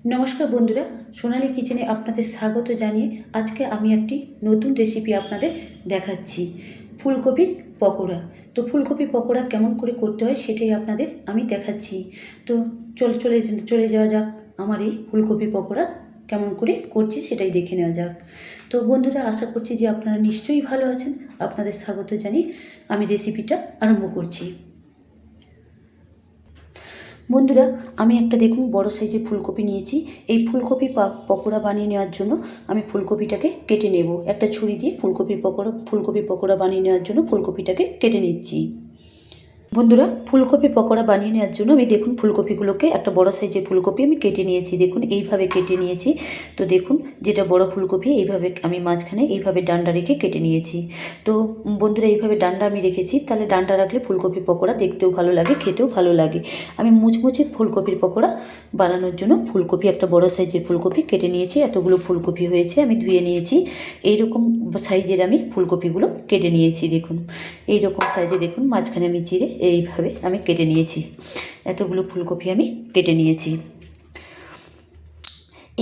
নমস্কার বন্ধুরা, সোনালী কিচেনে আপনাদের স্বাগত জানিয়ে আজকে আমি একটি নতুন রেসিপি আপনাদের দেখাচ্ছি, ফুলকপির পকোড়া। তো ফুলকপি পকোড়া কেমন করে করতে হয় সেটাই আপনাদের আমি দেখাচ্ছি। তো চলে যাওয়া যাক আমার এই ফুলকপি পকোড়া কেমন করে করছি সেটাই দেখে নেওয়া যাক। তো বন্ধুরা, আশা করছি যে আপনারা নিশ্চয়ই ভালো আছেন। আপনাদের স্বাগত জানিয়ে আমি রেসিপিটা আরম্ভ করছি। বন্ধুরা, আমি একটা দেখুন বড় সাইজের ফুলকপি নিয়েছি। এই ফুলকপি পকোড়া বানিয়ে নেওয়ার জন্য আমি ফুলকপিটাকে কেটে নেব। একটা ছুরি দিয়ে ফুলকপি পকোড়া বানিয়ে নেওয়ার জন্য ফুলকপিটাকে কেটে নিচ্ছি। বন্ধুরা, ফুলকপি পকোড়া বানিয়ে নেওয়ার জন্য আমি দেখুন ফুলকপিগুলোকে একটা বড় সাইজের ফুলকপি আমি কেটে নিয়েছি। দেখুন এইভাবে কেটে নিয়েছি। তো দেখুন যেটা বড় ফুলকপি এইভাবে আমি মাঝখানে এইভাবে ডান্ডা রেখে কেটে নিয়েছি। তো বন্ধুরা, এইভাবে ডান্ডা আমি রেখেছি, তাহলে ডান্ডা রাখলে ফুলকপি পকোড়া দেখতেও ভালো লাগে, খেতেও ভালো লাগে। আমি মুচমুচে ফুলকপির পকোড়া বানানোর জন্য ফুলকপি একটা বড় সাইজের ফুলকপি কেটে নিয়েছি। এতগুলো ফুলকপি হয়েছে, আমি ধুয়ে নিয়েছি। এইরকম সাইজের আমি ফুলকপিগুলো কেটে নিয়েছি। দেখুন এইরকম সাইজে দেখুন মাঝখানে আমি চিড়ে এইভাবে আমি কেটে নিয়েছি। এতগুলো ফুলকপি আমি কেটে নিয়েছি।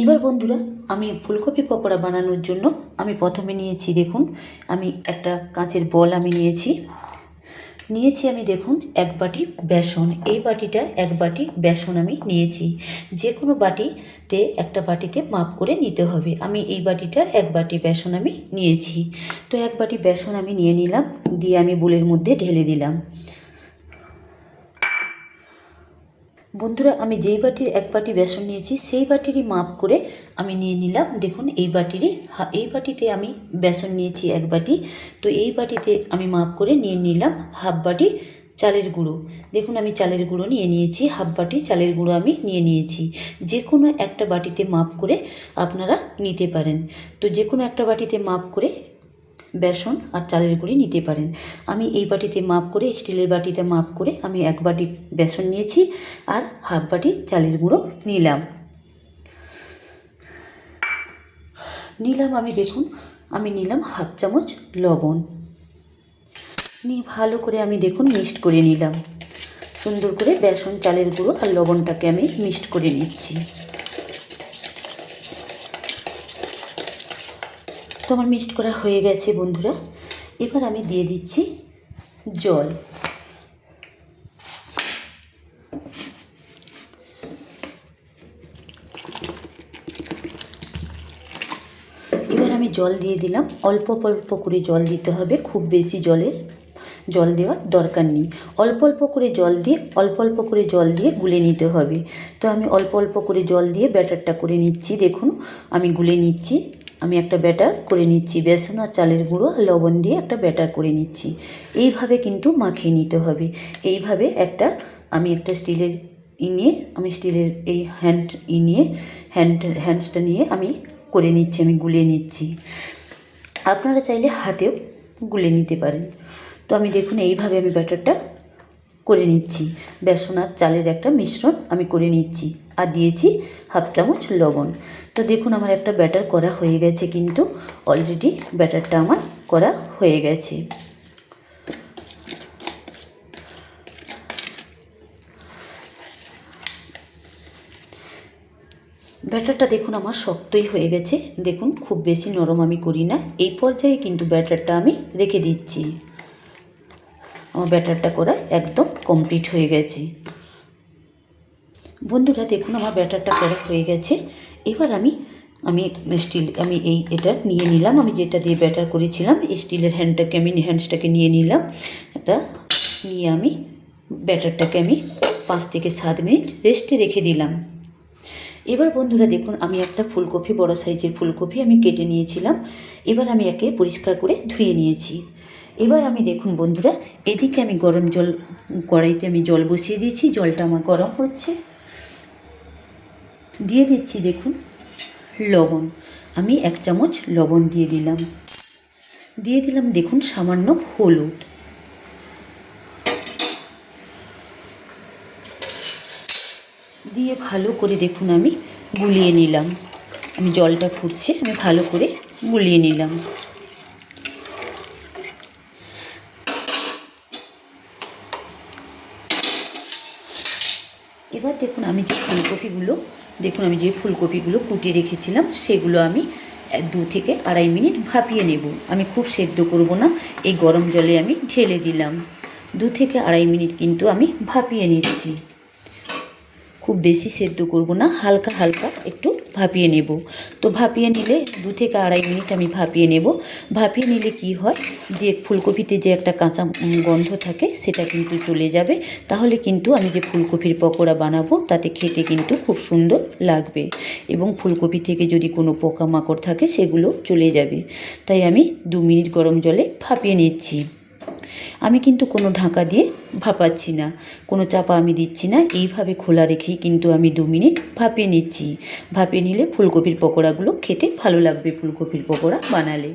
এবার বন্ধুরা, আমি ফুলকপি পকোড়া বানানোর জন্য আমি প্রথমে নিয়েছি, দেখুন আমি একটা কাঁচের বল আমি নিয়েছি আমি দেখুন এক বাটি বেসন। এই বাটিটার এক বাটি বেসন আমি নিয়েছি। যে কোনো বাটিতে একটা বাটিতে মাপ করে নিতে হবে। আমি এই বাটিটার এক বাটি বেসন আমি নিয়েছি। তো এক বাটি বেসন আমি নিয়ে নিলাম, দিয়ে আমি বোলের মধ্যে ঢেলে দিলাম। বন্ধুরা, আমি যেই বাটির এক বাটি বেসন নিয়েছি সেই বাটিরই মাপ করে আমি নিয়ে নিলাম। দেখুন এই বাটিতে আমি বেসন নিয়েছি এক বাটি। তো এই বাটিতে আমি মাপ করে নিয়ে নিলাম হাফ বাটি চালের গুঁড়ো। দেখুন আমি চালের গুঁড়ো নিয়ে নিয়েছি, হাফ বাটি চালের গুঁড়ো আমি নিয়ে নিয়েছি। যে কোনো একটা বাটিতে মাপ করে আপনারা নিতে পারেন। তো যে কোনো একটা বাটিতে মাপ করে বেসন আর চালের গুঁড়ি নিতে পারেন। আমি এই বাটিতে মাপ করে, স্টিলের বাটিতে মাপ করে আমি এক বাটি বেসন নিয়েছি আর হাফ বাটি চালের গুঁড়ো নিলাম। আমি দেখুন আমি নিলাম হাফ চামচ লবণ নিয়ে ভালো করে আমি দেখুন মিক্সড করে নিলাম। সুন্দর করে বেসন, চালের গুঁড়ো আর লবণটাকে আমি মিক্সড করে নিচ্ছি। তো আমার মিক্সড করা হয়ে গেছে বন্ধুরা। এবার আমি দিয়ে দিচ্ছি জল। এবার আমি জল দিয়ে দিলাম। অল্প অল্প করে জল দিতে হবে, খুব বেশি জল দেওয়ার দরকার নেই। অল্প অল্প করে জল দিয়ে গুলে নিতে হবে। তো আমি অল্প অল্প করে জল দিয়ে ব্যাটারটা করে নিচ্ছি। দেখুন আমি গুলে নিচ্ছি। আমি একটা ব্যাটার করে নিচ্ছি, বেসন আর চালের গুঁড়ো আর লবণ দিয়ে একটা ব্যাটার করে নিচ্ছি। এইভাবে কিন্তু মাখিয়ে নিতে হবে। এইভাবে আমি একটা স্টিলের স্টিলের এই হ্যান্ডসটা নিয়ে আমি করে নিচ্ছি, আমি গুলিয়ে নিচ্ছি। আপনারা চাইলে হাতেও গুলে নিতে পারেন। তো আমি দেখুন এইভাবে আমি ব্যাটারটা করে নিচ্ছি। বেসন আর চালের একটা মিশ্রণ আমি করে নিচ্ছি আর দিয়েছি হাফ চামচ লবণ। তো দেখুন আমার একটা ব্যাটার করা হয়ে গেছে, কিন্তু অলরেডি ব্যাটারটা আমার করা হয়ে গেছে। ব্যাটারটা দেখুন আমার শক্তই হয়ে গেছে। দেখুন খুব বেশি নরম আমি করি না। এই পর্যায়ে কিন্তু ব্যাটারটা আমি রেখে দিচ্ছি। আমার ব্যাটারটা করা একদম কমপ্লিট হয়ে গেছে। বন্ধুরা দেখুন আমার ব্যাটারটা করা হয়ে গেছে। এবার আমি এটা নিয়ে নিলাম। আমি যেটা দিয়ে ব্যাটার করেছিলাম স্টিলের হ্যান্ডসটাকে নিয়ে নিলাম। নিয়ে আমি ব্যাটারটাকে আমি 5 থেকে 7 মিনিট রেস্টে রেখে দিলাম। এবার বন্ধুরা দেখুন আমি একটা বড় সাইজের ফুলকপি আমি কেটে নিয়েছিলাম। এবার আমি একে পরিষ্কার করে ধুয়ে নিয়েছি। এবার আমি দেখুন বন্ধুরা, এদিকে আমি কড়াইতে আমি জল বসিয়ে দিয়েছি। জলটা আমার গরম হচ্ছে। দিয়ে দিচ্ছি দেখুন লবণ। আমি 1 চামচ লবণ দিয়ে দিলাম দেখুন সামান্য হলুদ। দিয়ে ভালো করে দেখুন আমি গুলিয়ে নিলাম। আমি জলটা ফুটছে, আমি ভালো করে গুলিয়ে নিলাম। এবার দেখুন আমি যে ফুলকপিগুলো কুটিয়ে রেখেছিলাম সেগুলো আমি 2 থেকে 2.5 মিনিট ভাপিয়ে নেব। আমি খুব সেদ্ধ করব না, এই গরম জলে আমি ঢেলে দিলাম। 2 থেকে 2.5 মিনিট কিন্তু আমি ভাপিয়ে নিচ্ছি। খুব বেশি সেদ্ধ করব না, হালকা হালকা একটু ভাপিয়ে নেব। তো ভাপিয়ে নিলে 2 থেকে 2.5 মিনিট আমি ভাপিয়ে নেব। ভাপিয়ে নিলে কি হয়, যে ফুলকপিতে যে একটা কাঁচা গন্ধ থাকে সেটা কিন্তু চলে যাবে। তাহলে কিন্তু আমি যে ফুলকপির পকোড়া বানাবো তাতে খেতে কিন্তু খুব সুন্দর লাগবে, এবং ফুলকপি থেকে যদি কোনো পোকামাকড় থাকে সেগুলো চলে যাবে। তাই আমি 2 মিনিট গরম জলে ভাপিয়ে নিচ্ছি। আমি কিন্তু কোনো ঢাকা দিয়ে ভাপাচ্ছি না, কোনো চাপা আমি দিচ্ছি না, এইভাবে খোলা রেখেই কিন্তু আমি 2 মিনিট ভাপিয়ে নিচ্ছি। ভাপিয়ে নিলে ফুলকপির পকোড়াগুলো খেতে ভালো লাগবে ফুলকপির পকোড়া বানালে।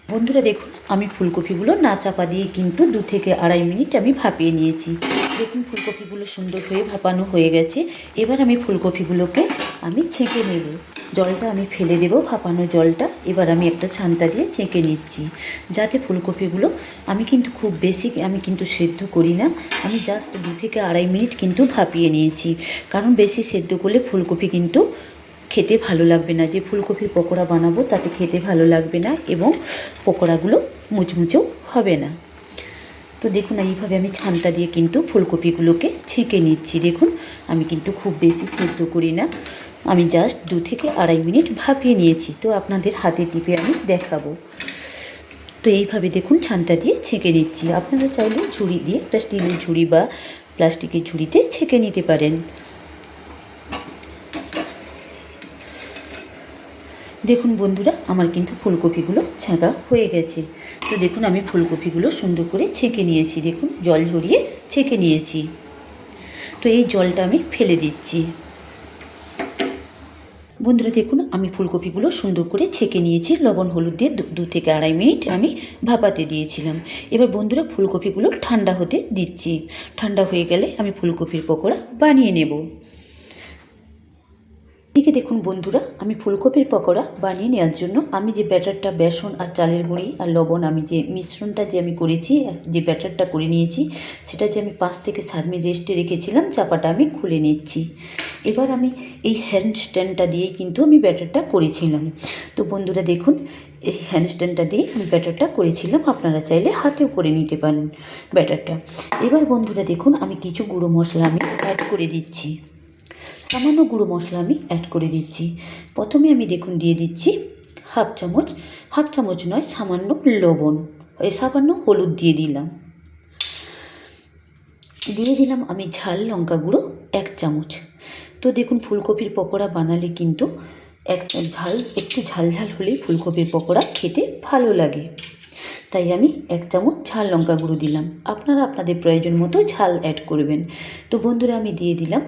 বন্ধুরা দেখুন আমি ফুলকপিগুলো না চাপা দিয়ে কিন্তু 2 থেকে 2.5 মিনিট আমি ভাপিয়ে নিয়েছি। দেখুন ফুলকপিগুলো সুন্দর হয়ে ভাপানো হয়ে গেছে। এবার আমি ফুলকপিগুলোকে ছেঁকে নেব। জলটা আমি ফেলে দেব, ভাপানো জলটা। এবার আমি একটা ছান্তা দিয়ে ছেঁকে নিচ্ছি, যাতে ফুলকপিগুলো আমি কিন্তু খুব বেশি সেদ্ধ করি না। আমি জাস্ট 2 থেকে 2.5 মিনিট কিন্তু ভাপিয়ে নিয়েছি, কারণ বেশি সেদ্ধ করলে ফুলকপি কিন্তু খেতে ভালো লাগবে না। যে ফুলকপির পকোড়া বানাবো তাতে খেতে ভালো লাগবে না, এবং পকোড়াগুলো মুচমুচেও হবে না। তো দেখুন এইভাবে আমি ছান্তা দিয়ে কিন্তু ফুলকপিগুলোকে ছেঁকে নিচ্ছি। দেখুন আমি কিন্তু খুব বেশি সেদ্ধ করি না, আমি জাস্ট 2 থেকে 2.5 মিনিট ভাপিয়ে নিয়েছি। তো আপনাদের হাতে টিপে আমি দেখাবো। তো এইভাবে দেখুন ছান্তা দিয়ে ছেঁকে নিচ্ছি। আপনারা চাইলে ঝুড়ি দিয়ে, একটা স্টিলের ঝুড়ি বা প্লাস্টিকের ঝুড়িতে ছেঁকে নিতে পারেন। দেখুন বন্ধুরা আমার কিন্তু ফুলকপিগুলো ছেঁকা হয়ে গেছে। তো দেখুন আমি ফুলকপিগুলো সুন্দর করে ছেঁকে নিয়েছি। দেখুন জল ঝরিয়ে ছেঁকে নিয়েছি। তো এই জলটা আমি ফেলে দিচ্ছি। বন্ধুরা দেখুন আমি ফুলকপিগুলো সুন্দর করে ছেঁকে নিয়েছি। লবণ হলুদ দিয়ে 2 থেকে 2.5 মিনিট আমি ভাপাতে দিয়েছিলাম। এবার বন্ধুরা ফুলকপিগুলো ঠান্ডা হতে দিচ্ছি। ঠান্ডা হয়ে গেলে আমি ফুলকপির পকোড়া বানিয়ে নেব। এদিকে দেখুন বন্ধুরা আমি ফুলকপির পকোড়া বানিয়ে নেওয়ার জন্য আমি যে ব্যাটারটা, বেসন আর চালের গুঁড়ি আর লবণ, আমি যে মিশ্রণটা আমি করেছি, যে ব্যাটারটা করে নিয়েছি, সেটা যে আমি 5 থেকে 7 মিনিট রেস্টে রেখেছিলাম, চাপাটা আমি খুলে নিচ্ছি। এবার আমি এই হ্যান্ড স্ট্যান্ডটা দিয়েই কিন্তু আমি ব্যাটারটা করেছিলাম। তো বন্ধুরা দেখুন এই হ্যান্ড স্ট্যান্ডটা দিয়ে আমি ব্যাটারটা করেছিলাম, আপনারা চাইলে হাতেও করে নিতে পারেন ব্যাটারটা। এবার বন্ধুরা দেখুন আমি কিছু গুঁড়ো মশলা আমি অ্যাড করে দিচ্ছি। সামান্য গুঁড়ো মশলা আমি অ্যাড করে দিচ্ছি। প্রথমে আমি দেখুন দিয়ে দিচ্ছি হাফ চামচ নয়, সামান্য লবণ, সামান্য হলুদ দিয়ে দিলাম আমি ঝাল লঙ্কা গুঁড়ো 1 চামচ। তো দেখুন ফুলকপির পকোড়া বানালে কিন্তু একটু ঝাল হলেই ফুলকপির পকোড়া খেতে ভালো লাগে। তাই আমি 1 চামচ ঝাল লঙ্কা গুঁড়ো দিলাম। আপনারা আপনাদের প্রয়োজন মতো ঝাল অ্যাড করবেন। তো বন্ধুরা আমি দিয়ে দিলাম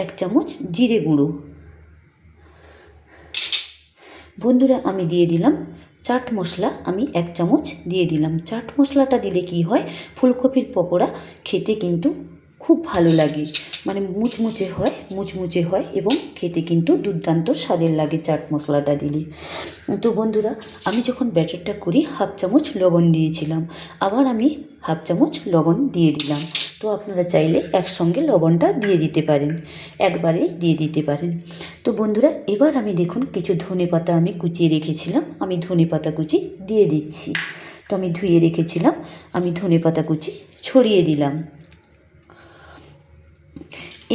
1 চামচ জিরে গুঁড়ো। বন্ধুরা আমি দিয়ে দিলাম চাট মশলা, আমি 1 চামচ দিয়ে দিলাম। চাট মশলাটা দিলে কি হয়, ফুলকপির পকোড়া খেতে কিন্তু খুব ভালো লাগে, মানে মুচমুচে হয় এবং খেতে কিন্তু দুর্দান্ত স্বাদের লাগে চাট মশলাটা দিলে। তো বন্ধুরা আমি যখন ব্যাটারটা করি হাফ চামচ লবণ দিয়েছিলাম, আবার আমি হাফ চামচ লবণ দিয়ে দিলাম। তো আপনারা চাইলে একসঙ্গে লবণটা দিয়ে দিতে পারেন, একবারে দিয়ে দিতে পারেন। তো বন্ধুরা এবার আমি দেখুন কিছু ধনেপাতা আমি কুচিয়ে রেখেছিলাম, আমি ধনেপাতা কুচি দিয়ে দিচ্ছি। তো আমি ধুয়ে রেখেছিলাম, আমি ধনেপাতা কুচি ছড়িয়ে দিলাম।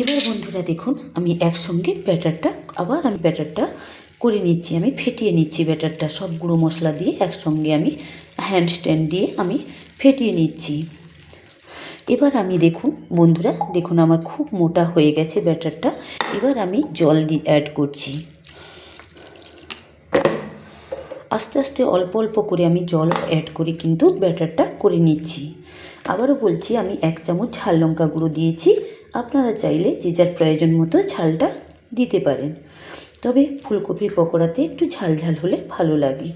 এবার বন্ধুরা দেখুন আমি একসঙ্গে ব্যাটারটা করে নিচ্ছি, আমি ফেটিয়ে নিচ্ছি ব্যাটারটা। সব গুঁড়ো মশলা দিয়ে একসঙ্গে আমি হ্যান্ড স্ট্যান্ড দিয়ে আমি ফেটিয়ে নিচ্ছি। এবার আমি দেখুন বন্ধুরা দেখুন আমার খুব মোটা হয়ে গেছে ব্যাটারটা। এবার আমি জল অ্যাড করছি। আস্তে আস্তে অল্প করে আমি জল অ্যাড করে কিন্তু ব্যাটারটা করে নিচ্ছি। আবারও বলছি আমি 1 চামচ ঝাল লঙ্কা গুঁড়ো দিয়েছি, আপনারা চাইলে যে যার প্রয়োজন মতো ঝালটা দিতে পারেন। তবে ফুলকপির পকোড়াতে একটু ঝাল হলে ভালো লাগে।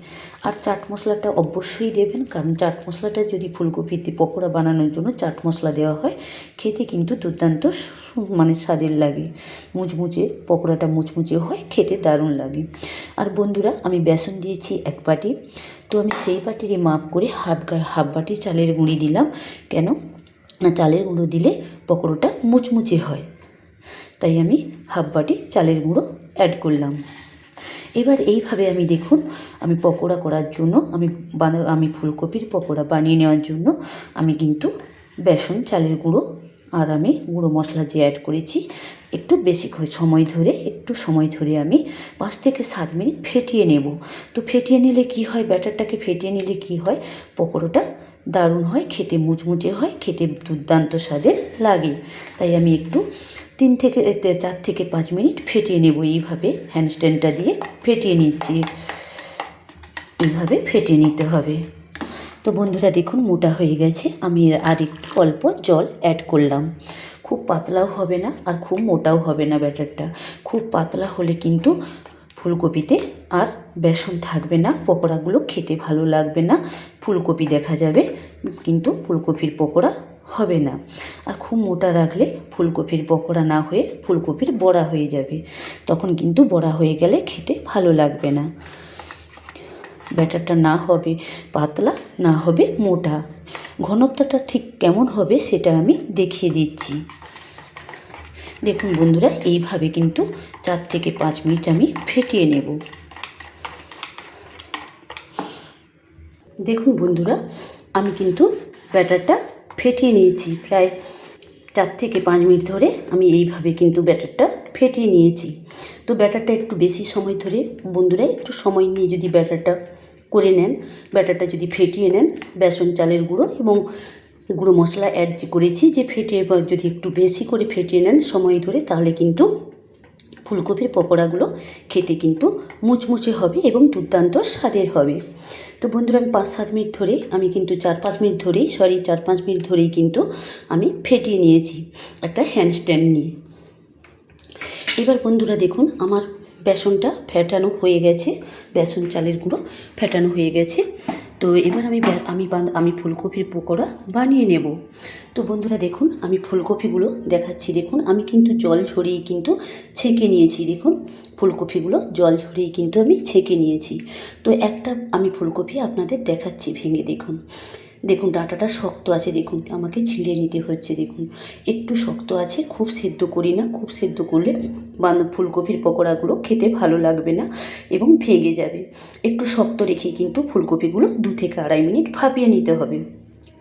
আর চাট মশলাটা অবশ্যই দেবেন, কারণ চাট মশলাটা যদি ফুলকপিতে পকোড়া বানানোর জন্য চাট মশলা দেওয়া হয় খেতে কিন্তু দুর্দান্ত স্বাদের লাগে, পকোড়াটা মুচমুচে হয়, খেতে দারুণ লাগে। আর বন্ধুরা আমি বেসন দিয়েছি 1 বাটি, তো আমি সেই বাটিরই মাপ করে হাফ বাটি চালের গুঁড়ি দিলাম। কেন না চালের গুঁড়ো দিলে পকোড়াটা মুচমুচে হয়, তাই আমি হাফ বাটি চালের গুঁড়ো অ্যাড করলাম। এবার এইভাবে আমি দেখুন আমি পকোড়া করার জন্য আমি ফুলকপির পকোড়া বানিয়ে নেওয়ার জন্য আমি কিন্তু বেসন, চালের গুঁড়ো আর আমি গুঁড়ো মশলা যে অ্যাড করেছি একটু বেশি সময় ধরে আমি 5 থেকে 7 মিনিট ফেটিয়ে নেব। তো ফেটিয়ে নিলে কি হয়, ব্যাটারটাকে ফেটিয়ে নিলে কি হয়, পকোড়াটা দারুণ হয়, খেতে মুচমুচে হয়, খেতে দুর্দান্ত স্বাদের লাগে। তাই আমি একটু 4 থেকে 5 মিনিট ফেটিয়ে নেব। এইভাবে হ্যান্ডস্ট্যান্ডটা দিয়ে ফেটিয়ে নিচ্ছি, এইভাবে ফেটিয়ে নিতে হবে। তো বন্ধুরা দেখুন মোটা হয়ে গেছে, আমি আর একটু অল্প জল অ্যাড করলাম। খুব পাতলাও হবে না আর খুব মোটাও হবে না ব্যাটারটা। খুব পাতলা হলে কিন্তু ফুলকপিতে আর বেসন থাকবে না, পকোড়াগুলো খেতে ভালো লাগবে না, ফুলকপি দেখা যাবে কিন্তু ফুলকপির পকোড়া হবে না। আর খুব মোটা রাখলে ফুলকপির পকোড়া না হয়ে ফুলকপির বড়া হয়ে যাবে, তখন কিন্তু বড়া হয়ে গেলে খেতে ভালো লাগবে না। ব্যাটারটা না হবে পাতলা, না হবে মোটা, ঘনত্বটা ঠিক কেমন হবে সেটা আমি দেখিয়ে দিচ্ছি। দেখুন বন্ধুরা এইভাবে কিন্তু 4 থেকে 5 মিনিট আমি ফেটিয়ে নেব। দেখুন বন্ধুরা আমি কিন্তু ব্যাটারটা ফেটিয়ে নিয়েছি, প্রায় 4 থেকে 5 মিনিট ধরে আমি এইভাবে কিন্তু ব্যাটারটা ফেটিয়ে নিয়েছি। তো ব্যাটারটা একটু বেশি সময় ধরে বন্ধুরা একটু সময় নিয়ে যদি ব্যাটারটা করে নেন, ব্যাটারটা যদি ফেটিয়ে নেন, বেসন, চালের গুঁড়ো এবং গুঁড়ো মশলা অ্যাড করেছি যে ফেটিয়ে যদি একটু বেশি করে ফেটিয়ে নেন সময় ধরে, তাহলে কিন্তু ফুলকপির পকোড়াগুলো খেতে কিন্তু মুচমুচে হবে এবং দুর্দান্ত স্বাদের হবে। তো বন্ধুরা আমি 5-7 মিনিট ধরে আমি কিন্তু 4-5 মিনিট ধরেই কিন্তু আমি ফেটিয়ে নিয়েছি একটা হ্যান্ডস্ট্যান্ড নিয়ে। এবার বন্ধুরা দেখুন আমার বেসনটা ফেটানো হয়ে গেছে, বেসন, চালের গুঁড়ো ফেটানো হয়ে গেছে। তো এবার আমি ফুলকপির পকোড়া বানিয়ে নেব। তো বন্ধুরা দেখুন আমি ফুলকপিগুলো দেখাচ্ছি, দেখুন আমি কিন্তু জল ঝরিয়ে কিন্তু ছেঁকে নিয়েছি। দেখুন ফুলকপিগুলো জল ঝরিয়ে কিন্তু আমি ছেঁকে নিয়েছি। তো একটা আমি ফুলকপি আপনাদের দেখাচ্ছি ভেঙে, দেখুন ডাঁটাটা শক্ত আছে, দেখুন আমাকে ছিঁড়ে নিতে হচ্ছে। দেখুন একটু শক্ত আছে, খুব সেদ্ধ করি না, খুব সেদ্ধ করলে ফুলকপির পকোড়াগুলো খেতে ভালো লাগবে না এবং ভেঙে যাবে। একটু শক্ত রেখে কিন্তু ফুলকপিগুলো 2 থেকে আড়াই মিনিট ভাপিয়ে নিতে হবে।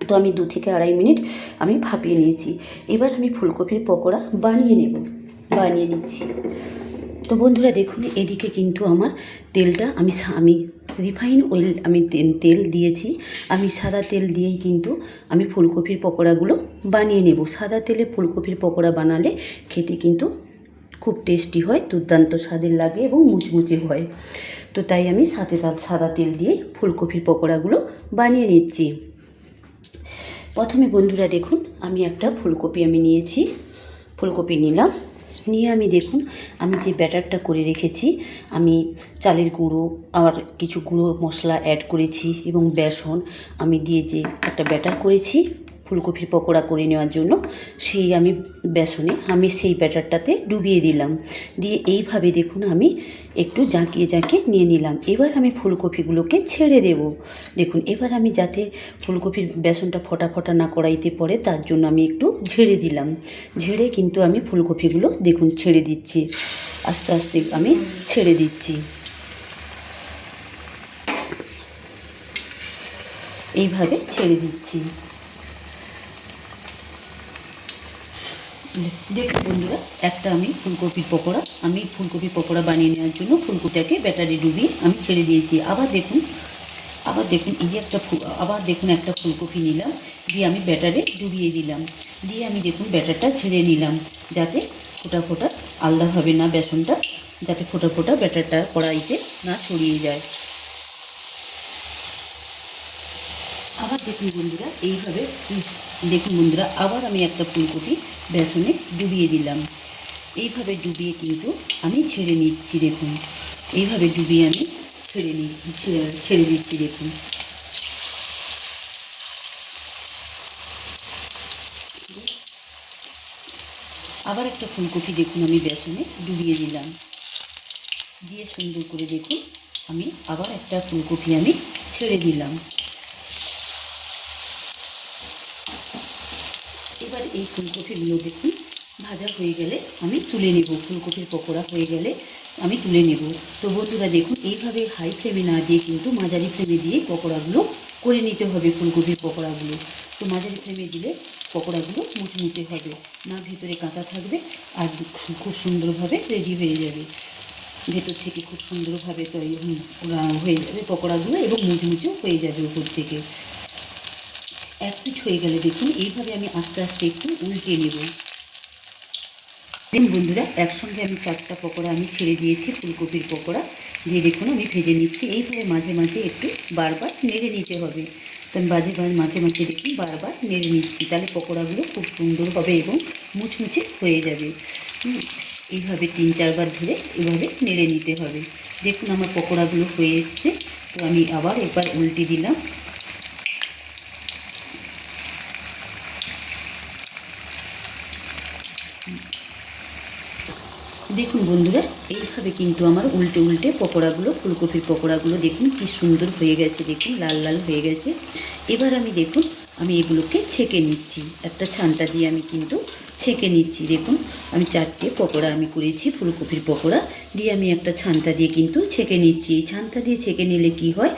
তো আমি 2 থেকে আড়াই মিনিট আমি ভাপিয়ে নিয়েছি। এবার আমি ফুলকপির পকোড়া বানিয়ে নিচ্ছি। তো বন্ধুরা দেখুন এদিকে কিন্তু আমার তেলটা আমি রিফাইন অয়েল আমি তেল দিয়েছি। আমি সাদা তেল দিয়েই কিন্তু আমি ফুলকপির পকোড়াগুলো বানিয়ে নেব। সাদা তেলে ফুলকপির পকোড়া বানালে খেতে কিন্তু খুব টেস্টি হয়, দুর্দান্ত স্বাদের লাগে এবং মুচমুচে হয়। তো তাই আমি সাদা তেল দিয়ে ফুলকপির পকোড়াগুলো বানিয়ে নিচ্ছি। প্রথমে বন্ধুরা দেখুন আমি একটা ফুলকপি নিলাম, নিয়ে আমি দেখুন আমি যে ব্যাটারটা করে রেখেছি, আমি চালের গুঁড়ো আর কিছু গুঁড়ো মশলা অ্যাড করেছি এবং বেসন আমি দিয়ে যে একটা ব্যাটার করেছি ফুলকপির পকোড়া করে নেওয়ার জন্য, সেই আমি সেই ব্যাটারটাতে ডুবিয়ে দিলাম। দিয়ে এইভাবে দেখুন আমি একটু জাঁকিয়ে নিয়ে নিলাম। এবার আমি ফুলকপিগুলোকে ছেড়ে দেব। দেখুন এবার আমি যাতে ফুলকপির বেসনটা ফটা না কড়াইতে পড়ে তার জন্য আমি একটু ঝেড়ে দিলাম। ঝেড়ে কিন্তু আমি ফুলকপিগুলো দেখুন ছেড়ে দিচ্ছি, আস্তে আস্তে আমি ছেড়ে দিচ্ছি। এইভাবে ছেড়ে দিচ্ছি। দেখুন বন্ধুরা একটা আমি ফুলকপি পকোড়া বানিয়ে নেওয়ার জন্য ফুলকপিটাকে ব্যাটারে ডুবিয়ে আমি ছেড়ে দিয়েছি। আবার দেখুন এই যে একটা ফুলকপি নিলাম, দিয়ে আমি ব্যাটারে ডুবিয়ে দিলাম, দিয়ে আমি দেখুন ব্যাটারটা ছেড়ে নিলাম যাতে ফোটা আলাদাভাবে না বেসনটা, যাতে ফোটা ব্যাটারটা কড়াইতে না ছড়িয়ে যায়। আবার দেখুন বন্ধুরা এইভাবে আবার আমি একটা ফুলকপি বেসনে ডুবিয়ে দিলাম। এইভাবে ডুবিয়ে কিন্তু আমি ছেড়ে নিচ্ছি। দেখুন এইভাবে ডুবিয়ে আমি ছেড়ে দিচ্ছি। দেখুন আবার একটা ফুলকপি দেখুন আমি বেসনে ডুবিয়ে দিলাম, দিয়ে সুন্দর করে দেখুন আমি আবার একটা ফুলকপি আমি ছেড়ে দিলাম। এই ফুলকপিগুলো দেখুন ভাজা হয়ে গেলে আমি তুলে নেব। ফুলকপির পকোড়া হয়ে গেলে আমি তুলে নেব। তো বন্ধুরা দেখুন এইভাবে হাই ফ্লেমে না দিয়ে কিন্তু মাঝারি ফ্লেমে দিয়ে পকোড়াগুলো করে নিতে হবে। ফুলকপির পকোড়াগুলো তো মাঝারি ফ্লেমে দিলে পকোড়াগুলো মুচমুচে হবে না, ভেতরে কাঁচা থাকবে আর খুব সুন্দরভাবে রেডি হয়ে যাবে। ভেতর থেকে খুব সুন্দরভাবে তৈরি হয়ে যাবে পকোড়াগুলো এবং মুচমুচেও হয়ে যাবে উপর থেকে। এক পিঠ হয়ে গেলে দেখুন এইভাবে আমি আস্তে আস্তে একটু উল্টে নেব। দেখুন বন্ধুরা একসঙ্গে আমি 4টা পকোড়া আমি ছেড়ে দিয়েছি ফুলকপির পকোড়া দিয়ে দেখুন আমি ভেজে নিচ্ছি। এইভাবে মাঝে মাঝে একটু বারবার নেড়ে নিতে হবে। তো আমি মাঝে মাঝে দেখুন বারবার নেড়ে নিচ্ছি, তাহলে পকোড়াগুলো খুব সুন্দর হবে এবং মুচমুচে হয়ে যাবে। এইভাবে 3-4 বার ধরে এভাবে নেড়ে নিতে হবে। দেখুন আমার পকোড়াগুলো হয়ে এসছে। তো আমি আবার একবার উল্টে দিলাম। দেখুন বন্ধুরা এইভাবে কিন্তু আমার উল্টে উল্টে পকোড়াগুলো ফুলকপির পকোড়াগুলো দেখুন কি সুন্দর হয়ে গেছে, দেখুন লাল লাল হয়ে গেছে। এবার আমি দেখুন আমি এগুলোকে ছেঁকে নিচ্ছি, একটা ছান্তা দিয়ে আমি কিন্তু ছেঁকে নিচ্ছি। দেখুন আমি 4টে পকোড়া আমি করেছি ফুলকপির পকোড়া দিয়ে আমি একটা ছান্তা দিয়ে কিন্তু ছেঁকে নিচ্ছি। এই ছান্তা দিয়ে ছেঁকে নিলে কি হয়,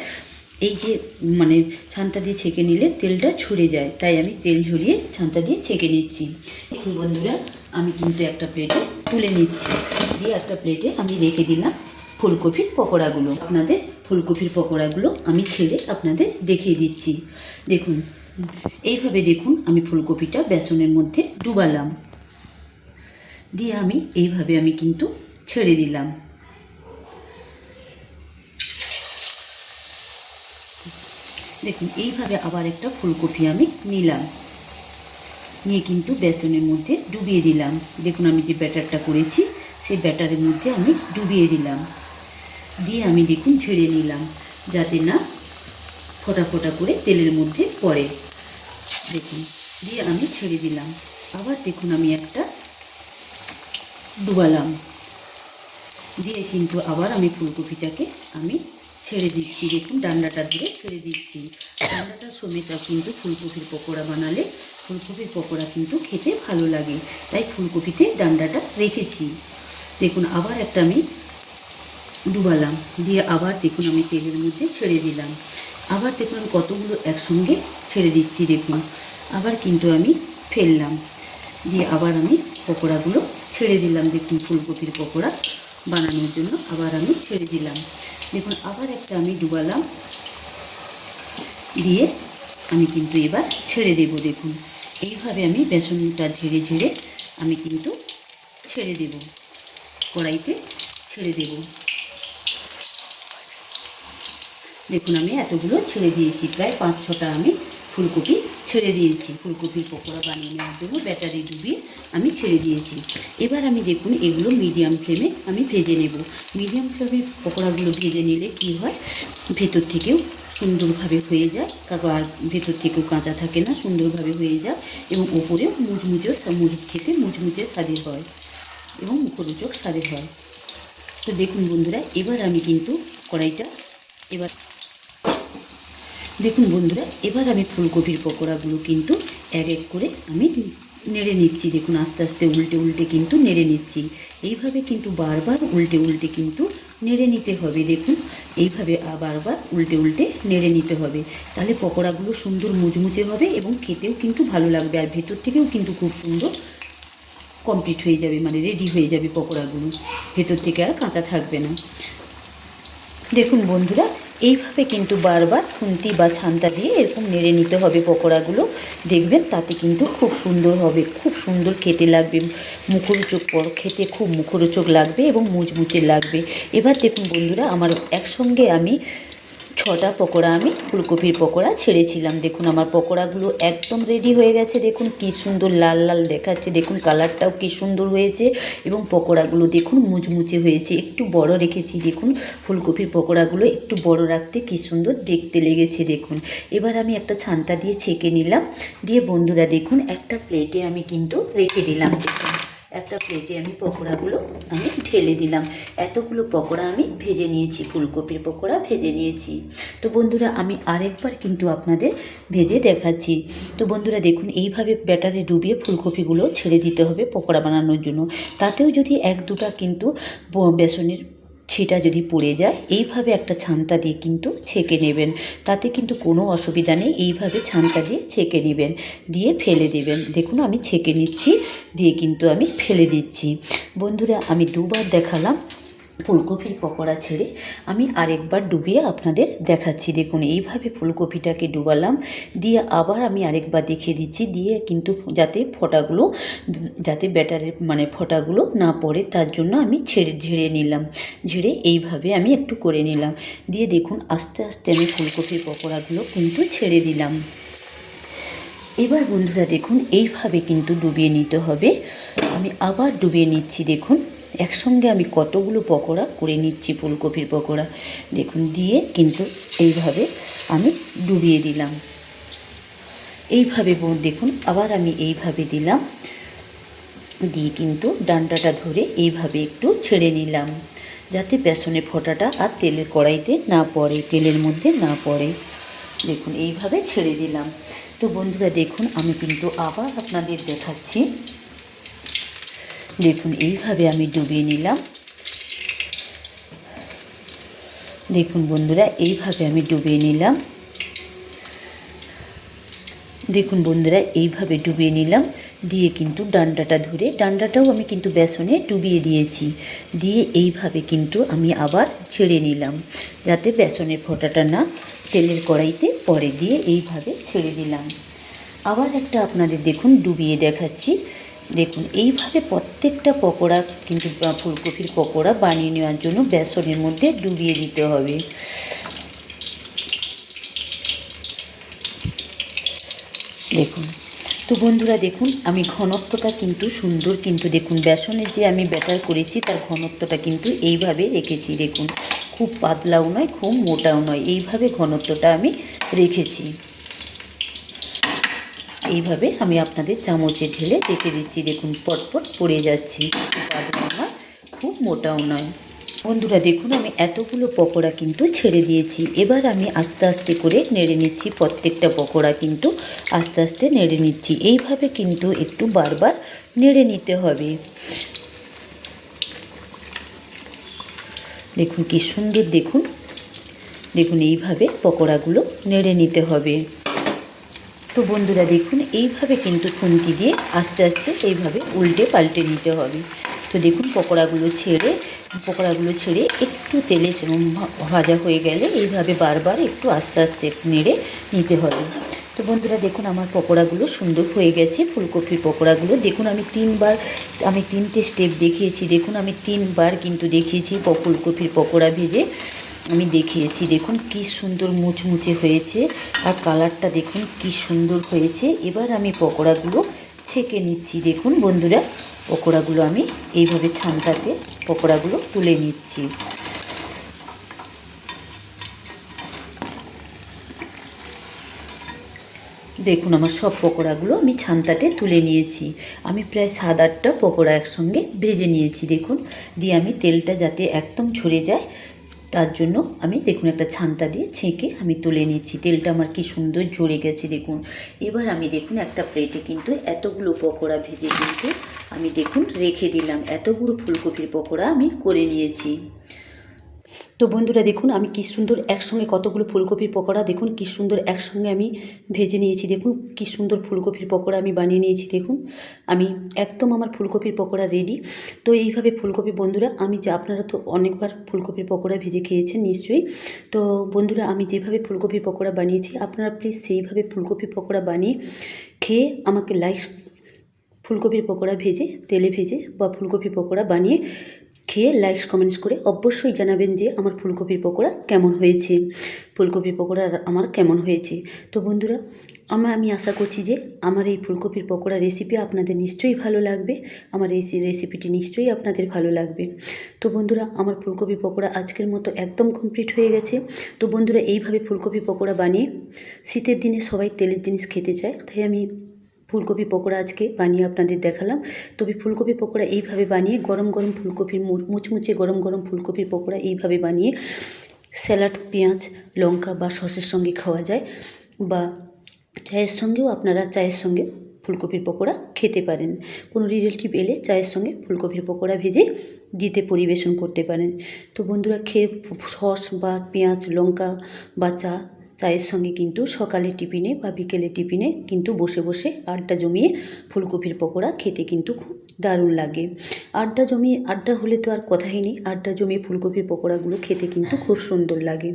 এই যে মানে ছান্তা দিয়ে ছেঁকে নিলে তেলটা ছড়ে যায়, তাই আমি তেল ঝরিয়ে ছান্তা দিয়ে ছেঁকে নিচ্ছি। দেখুন বন্ধুরা আমি কিন্তু একটা প্লেটে তুলে নিচ্ছি, দিয়ে একটা প্লেটে আমি রেখে দিলাম ফুলকপির পকোড়াগুলো। আপনাদের ফুলকপির পকোড়াগুলো আমি ছেড়ে আপনাদের দেখিয়ে দিচ্ছি। দেখুন এইভাবে দেখুন আমি ফুলকপিটা বেসনের মধ্যে ডুবালাম, দিয়ে আমি এইভাবে আমি কিন্তু ছেড়ে দিলাম। দেখুন এইভাবে আবার একটা ফুলকপি আমি নিলাম, নিয়ে কিন্তু বেসনের মধ্যে ডুবিয়ে দিলাম। দেখুন আমি যে ব্যাটারটা করেছি সেই ব্যাটারের মধ্যে আমি ডুবিয়ে দিলাম, দিয়ে আমি দেখুন ছেড়ে নিলাম যাতে না ফোটা ফোটা করে তেলের মধ্যে পড়ে। দেখুন দিয়ে আমি ছেড়ে দিলাম। আবার দেখুন আমি একটা ডুবালাম, দিয়ে কিন্তু আবার আমি ফুলকপিটাকে আমি ছেড়ে দিচ্ছি। দেখুন ডান্ডাটা ধরে ছেড়ে দিচ্ছি। ডান্ডাটা সমেত কিন্তু ফুলকপির পকোড়া বানালে ফুলকপির পকোড়া কিন্তু খেতে ভালো লাগে, তাই ফুলকপিতে ডান্ডাটা রেখেছি। দেখুন আবার একটা আমি ডুবালাম, দিয়ে আবার দেখুন আমি তেলের মধ্যে ছেড়ে দিলাম। আবার দেখুন আমি কতগুলো একসঙ্গে ছেড়ে দিচ্ছি। দেখুন আবার কিন্তু আমি ফেললাম, দিয়ে আবার আমি পকোড়াগুলো ছেড়ে দিলাম। দেখুন ফুলকপির পকোড়া বানানোর জন্য আবার আমি ছেড়ে দিলাম। দেখুন আবার একটা আমি ডুবালাম, দিয়ে আমি কিন্তু এবার ছেড়ে দেব। দেখুন এইভাবে আমি বেসনটা ঝেড়ে ঝেড়ে আমি কিন্তু ছেড়ে দেব, কড়াইতে ছেড়ে দেব। দেখুন আমি এতগুলো ছেড়ে দিয়েছি, প্রায় 5-6টা আমি ফুলকপি ছেড়ে দিয়েছি। ফুলকপির পকোড়া বানিয়ে নেওয়ার জন্য ব্যাটারি ডুবিয়ে আমি ছেড়ে দিয়েছি। এবার আমি দেখুন এগুলো মিডিয়াম ফ্লেমে আমি ভেজে নেব। মিডিয়াম ফ্লেমে পকোড়াগুলো ভেজে নিলে কি হয়, ভেতর থেকেও সুন্দরভাবে হয়ে যায়, আর ভেতর থেকেও কাঁচা থাকে না, সুন্দরভাবে হয়ে যায় এবং ওপরেও খেতে মুচমুচে স্বাদের হয় এবং মুখরোচক স্বাদের হয়। তো দেখুন বন্ধুরা এবার আমি কিন্তু কড়াইটা দেখুন বন্ধুরা এবার আমি ফুলকপির পকোড়াগুলো কিন্তু এক এক করে আমি নেড়ে নিচ্ছি। দেখুন আস্তে আস্তে উল্টে উল্টে কিন্তু নেড়ে নিচ্ছি। এইভাবে কিন্তু বারবার উল্টে উল্টে কিন্তু নেড়ে নিতে হবে। দেখুন এইভাবে বারবার উল্টে উল্টে নেড়ে নিতে হবে, তাহলে পকোড়াগুলো সুন্দর মুচমুচে হবে এবং খেতেও কিন্তু ভালো লাগবে, আর ভেতর থেকেও কিন্তু খুব সুন্দর কমপ্লিট হয়ে যাবে, মানে রেডি হয়ে যাবে পকোড়াগুলো, ভেতর থেকে আর কাঁচা থাকবে না। দেখুন বন্ধুরা এইভাবে কিন্তু বারবার খুন্তি বা ছান্তা দিয়ে এরকম নেড়ে নিতে হবে পকোড়াগুলো, দেখবেন তাতে কিন্তু খুব সুন্দর হবে, খুব সুন্দর খেতে লাগবে, মুখরোচক খেতে খুব মুখরোচক লাগবে এবং মুচমুচে লাগবে। এবার দেখুন বন্ধুরা আমার একসঙ্গে আমি 6টা পকোড়া আমি ফুলকপির পকোড়া ছেড়েছিলাম। দেখুন আমার পকোড়াগুলো একদম রেডি হয়ে গেছে, দেখুন কি সুন্দর লাল লাল দেখাচ্ছে, দেখুন কালারটাও কি সুন্দর হয়েছে এবং পকোড়াগুলো দেখুন মুচমুচে হয়েছে। একটু বড় রেখেছি, দেখুন ফুলকপির পকোড়াগুলো একটু বড় রাখতে কি সুন্দর দেখতে লেগেছে। দেখুন এবার আমি একটা ছান্তা দিয়ে ছেঁকে নিলাম, দিয়ে বন্ধুরা দেখুন একটা প্লেটে আমি কিন্তু রেখে দিলাম। দেখুন একটা প্লেটে আমি পকোড়াগুলো আমি ঢেলে দিলাম। এতগুলো পকোড়া আমি ভেজে নিয়েছি, ফুলকপির পকোড়া ভেজে নিয়েছি। তো বন্ধুরা আমি আরেকবার কিন্তু আপনাদের ভেজে দেখাচ্ছি। তো বন্ধুরা দেখুন, এইভাবে ব্যাটারে ডুবিয়ে ফুলকপিগুলো ছেড়ে দিতে হবে পকোড়া বানানোর জন্য। তাতেও যদি এক দুটা কিন্তু বেসনের ছিটা যদি পড়ে যায়, এইভাবে একটা ছান্তা দিয়ে কিন্তু ছেঁকে নেবেন, তাতে কিন্তু কোনো অসুবিধা নেই। এইভাবে ছান্তা দিয়ে ছেঁকে নেবেন, দিয়ে ফেলে দেবেন। দেখুন আমি ছেঁকে নিচ্ছি, দিয়ে কিন্তু আমি ফেলে দিচ্ছি। বন্ধুরা আমি দুবার দেখালাম ফুলকপির পকোড়া ছেড়ে, আমি আরেকবার ডুবিয়ে আপনাদের দেখাচ্ছি। দেখুন এইভাবে ফুলকপিটাকে ডুবালাম, দিয়ে আবার আমি আরেকবার দেখিয়ে দিচ্ছি, দিয়ে কিন্তু যাতে ফোঁটাগুলো, যাতে ব্যাটারের ফোঁটাগুলো না পড়ে, তার জন্য আমি ঝেড়ে নিলাম। ঝেড়ে এইভাবে আমি একটু করে নিলাম, দিয়ে দেখুন আস্তে আস্তে আমি ফুলকপির পকোড়াগুলো কিন্তু ছেড়ে দিলাম। এবার বন্ধুরা দেখুন এইভাবে কিন্তু ডুবিয়ে নিতে হবে। আমি আবার ডুবিয়ে নিচ্ছি। দেখুন একসঙ্গে আমি কতগুলো পকোড়া করে নিচ্ছি, ফুলকপির পকোড়া। দেখুন দিয়ে কিন্তু এইভাবে আমি ডুবিয়ে দিলাম। এইভাবে দেখুন আবার আমি এইভাবে দিলাম, দিয়ে কিন্তু ডান্ডাটা ধরে এইভাবে একটু ছেড়ে নিলাম, যাতে বেসনে ফোঁটাটা আর তেলের কড়াইতে না পড়ে, তেলের মধ্যে না পড়ে। দেখুন এইভাবে ছেড়ে দিলাম। তো বন্ধুরা দেখুন আমি কিন্তু আবার আপনাদের দেখাচ্ছি। দেখুন এইভাবে আমি ডুবিয়ে নিলাম। দেখুন বন্ধুরা এইভাবে আমি ডুবিয়ে নিলাম। দেখুন বন্ধুরা এইভাবে ডুবিয়ে নিলাম, দিয়ে কিন্তু ডান্ডাটা ধরে, ডান্ডাটাও আমি কিন্তু বেসনে ডুবিয়ে দিয়েছি, দিয়ে এইভাবে কিন্তু আমি আবার ছেড়ে নিলাম, যাতে বেসনের ফোঁটাটা না তেলের কড়াইতে পড়ে। দিয়ে এইভাবে ছেড়ে দিলাম। আবার একটা আপনাদের দেখুন ডুবিয়ে দেখাচ্ছি। দেখুন এইভাবে প্রত্যেকটা পকোড়া কিন্তু ফুলকপির পকোড়া বানিয়ে নেওয়ার জন্য বেসনের মধ্যে ডুবিয়ে দিতে হবে। দেখুন তো বন্ধুরা দেখুন আমি ঘনত্বটা কিন্তু সুন্দর, কিন্তু দেখুন বেসনের যে আমি ব্যাটার করেছি তার ঘনত্বটা কিন্তু এইভাবে রেখেছি। দেখুন খুব পাতলাও নয়, খুব মোটাও নয়, এইভাবে ঘনত্বটা আমি রেখেছি। এইভাবে আমি আপনাদের চামচে ঢেলে রেখে দিচ্ছি। দেখুন পটপট পড়ে যাচ্ছি, খুব পাতলাও নয়, খুব মোটাও নয়। বন্ধুরা দেখুন আমি এতগুলো পকোড়া কিন্তু ছেড়ে দিয়েছি। এবার আমি আস্তে আস্তে করে নেড়ে নিচ্ছি, প্রত্যেকটা পকোড়া কিন্তু আস্তে আস্তে নেড়ে নিচ্ছি। এইভাবে কিন্তু একটু বারবার নেড়ে নিতে হবে। দেখুন কি সুন্দর, দেখুন দেখুন এইভাবে পকোড়াগুলো নেড়ে নিতে হবে। তো বন্ধুরা দেখুন এইভাবে কিন্তু খুন্তি দিয়ে আস্তে আস্তে এইভাবে উল্টে পাল্টে নিতে হবে। তো দেখুন পকোড়াগুলো ছেড়ে একটু তেলে ভাজা হয়ে গেলে এইভাবে বারবার একটু আস্তে আস্তে নেড়ে নিতে হবে। তো বন্ধুরা দেখুন আমার পকোড়াগুলো সুন্দর হয়ে গেছে, ফুলকপির পকোড়াগুলো। দেখুন আমি তিনটে স্টেপ দেখিয়েছি। দেখুন আমি 3বার কিন্তু দেখিয়েছি ফুলকপির পকোড়া ভেজে আমি দেখিয়েছি। দেখুন কি সুন্দর মুচমুচে হয়েছে, আর কালারটা দেখুন কি সুন্দর হয়েছে। এবার আমি পকোড়াগুলো ছেঁকে নিচ্ছি। দেখুন বন্ধুরা পকোড়াগুলো আমি এইভাবে ছান্তাতে পকোড়াগুলো তুলে নিচ্ছি। দেখুন আমার সব পকোড়াগুলো আমি ছান্তাতে তুলে নিয়েছি। আমি প্রায় 7-8টা পকোড়া একসঙ্গে ভেজে নিয়েছি। দেখুন দিয়ে আমি তেলটা যাতে একদম ঝরে যায় তার জন্য আমি দেখুন একটা ছান্তা দিয়ে ছেঁকে আমি তুলে নিচ্ছি। তেলটা আমার কি সুন্দর ঝরে গেছে দেখুন। এবার আমি দেখুন একটা প্লেটে কিন্তু এতগুলো পকোড়া ভেজে কিন্তু আমি দেখুন রেখে দিলাম। এতগুলো ফুলকপির পকোড়া আমি করে নিয়েছি। তো বন্ধুরা দেখুন আমি কি সুন্দর একসঙ্গে কতগুলো ফুলকপির পকোড়া দেখুন কি সুন্দর একসঙ্গে আমি ভেজে নিয়েছি। দেখুন কি সুন্দর ফুলকপির পকোড়া আমি বানিয়ে নিয়েছি। দেখুন আমি একদম আমার ফুলকপির পকোড়া রেডি। তো এইভাবে ফুলকপি বন্ধুরা আপনারা তো অনেকবার ফুলকপির পকোড়া ভেজে খেয়েছেন নিশ্চয়ই। তো বন্ধুরা আমি যেভাবে ফুলকপির পকোড়া বানিয়েছি আপনারা প্লিজ সেইভাবে ফুলকপির পকোড়া বানিয়ে খেয়ে আমাকে ফুলকপির পকোড়া ভেজে তেলে ভেজে বা ফুলকপির পকোড়া বানিয়ে খেয়ে লাইক কমেন্টস করে অবশ্যই জানাবেন যে আমার ফুলকপির পকোড়া কেমন হয়েছে, ফুলকপির পকোড়া আমার কেমন হয়েছে। তো বন্ধুরা আমি আশা করছি যে আমার এই ফুলকপির পকোড়া রেসিপি আপনাদের নিশ্চয়ই ভালো লাগবে, আমার এই রেসিপিটি নিশ্চয়ই আপনাদের ভালো লাগবে। তো বন্ধুরা আমার ফুলকপি পকোড়া আজকের মতো একদম কমপ্লিট হয়ে গেছে। তো বন্ধুরা এইভাবে ফুলকপি পকোড়া বানিয়ে শীতের দিনে সবাই তেলের জিনিস খেতে চায়, তাই আমি ফুলকপি পকোড়া আজকে বানিয়ে আপনাদের দেখালাম। তবে ফুলকপি পকোড়া এইভাবে বানিয়ে গরম গরম ফুলকপির মুচমুচে গরম গরম ফুলকপির পকোড়া এইভাবে বানিয়ে স্যালাড, পেঁয়াজ, লঙ্কা বা সসের সঙ্গে খাওয়া যায়, বা চায়ের সঙ্গেও আপনারা চায়ের সঙ্গে ফুলকপির পকোড়া খেতে পারেন। কোনো রিলেটিভ এলে চায়ের সঙ্গে ফুলকপির পকোড়া ভেজে দিতে পরিবেশন করতে পারেন। তো বন্ধুরা, খেয়ে সস বা পেঁয়াজ, লঙ্কা বা চায়ের সঙ্গে কিন্তু সকালে টিফিনে বা বিকেলে টিফিনে কিন্তু বসে বসে আড্ডা জমিয়ে ফুলকপির পকোড়া খেতে কিন্তু খুব দারুণ লাগে। আড্ডা হলে তো আর কথাই নেই, আড্ডা জমিয়ে ফুলকপির পকোড়াগুলো খেতে কিন্তু খুব সুন্দর লাগে।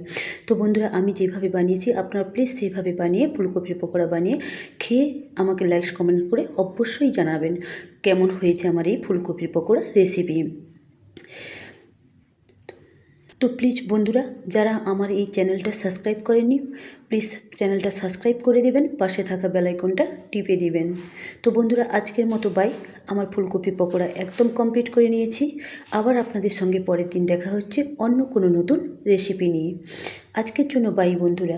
তো বন্ধুরা, আমি যেভাবে বানিয়েছি আপনারা প্লিজ সেইভাবে বানিয়ে ফুলকপির পকোড়া বানিয়ে খেয়ে আমাকে লাইক কমেন্ট করে অবশ্যই জানাবেন কেমন হয়েছে আমার এই ফুলকপির পকোড়া রেসিপি। তো প্লিজ বন্ধুরা, যারা আমার এই চ্যানেলটা সাবস্ক্রাইব করেননি, প্লিজ চ্যানেলটা সাবস্ক্রাইব করে দেবেন, পাশে থাকা বেল আইকনটা টিপে দিবেন। তো বন্ধুরা, আজকের মতো বাই। আমার ফুলকপি পকোড়া একদম কমপ্লিট করে নিয়েছি। আবার আপনাদের সঙ্গে পরের দিন দেখা হচ্ছে অন্য কোনো নতুন রেসিপি নিয়ে। আজকের জন্য বাই বন্ধুরা।